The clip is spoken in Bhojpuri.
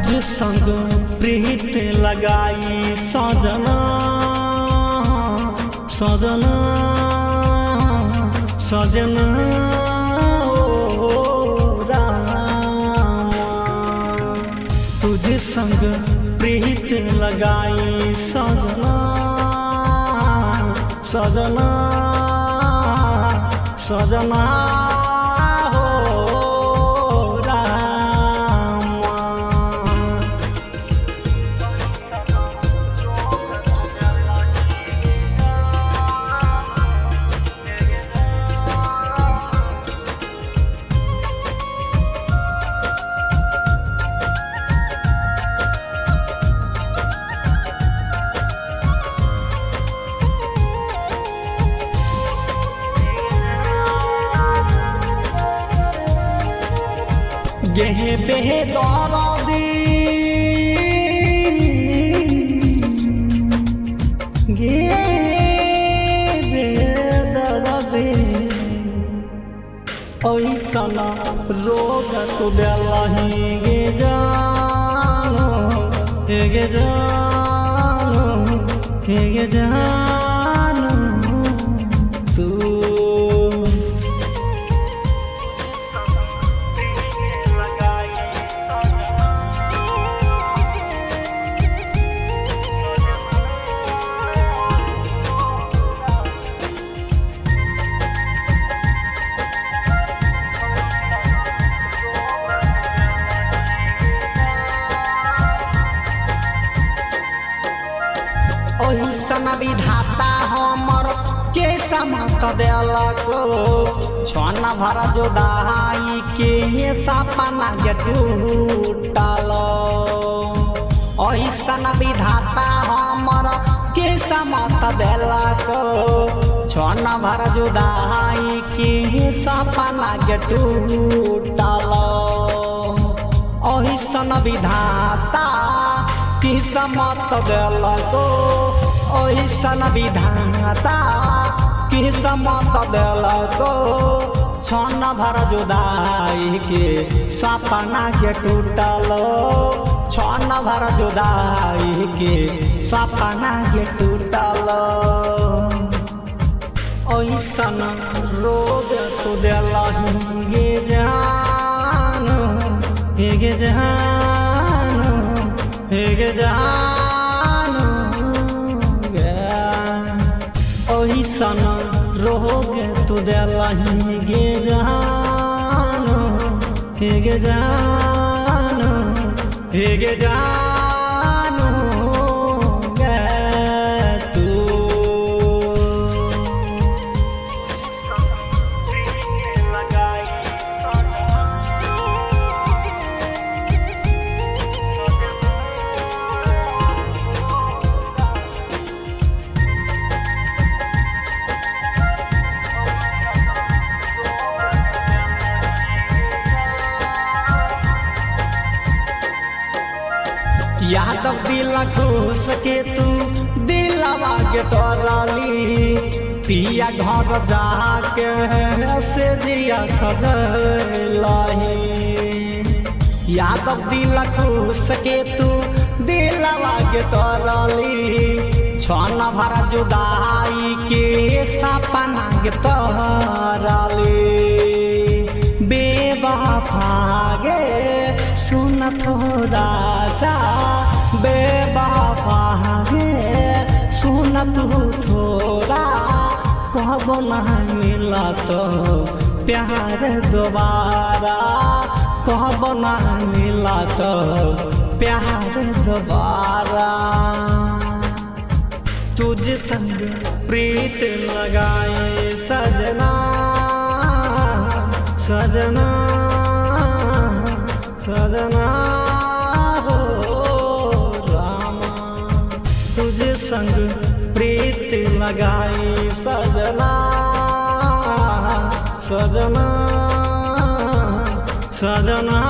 तुझ संग प्रीत लगाई सजना सजना सजना ओ रामा। तुझ संग प्रीत लगाई सजना सजना सजना गेहे बेहे दरदी गे दरदी ऐसन रोग तो दिलही गे जानो गे जानो गे जानो तू ऐसन विधाता हमर के समत देलको छन भर जुदाई के सपना के टूटल। ऐसन विधाता हमर के समत देलको छन भर जुदाई के सपना के टूटल। ऐसन विधाता किस्मत देलको ऐसन विधाता किस्मत देलको छन भर जुदाई के सपना के टूटल। छन भर जुदाई के सपना के टूटल। ऐसन रोग तो दिलही गे जानो गे जानो गे जानो ऐसन रोग तो दिलही गे जानो गे जानो गे जानो तू याद दिल खुश के तू दिलवा के तोरली पिया घर जाके से जिया सजलही। याद दिल खुश के तू दिलवा के तोरली छन भर जुदाई के सपना के तोरली। बेवफा गे सुन थोड़ा सा बेवफा गे सुन तू थोड़ा कब नहीं मिला तो प्यार दोबारा कब नहीं मिला तो प्यार दोबारा। तुझ संग प्रीत लगाए सजना सजना सजना हो रामा। तुझ संग प्रीत लगाई सजना सजना सजना।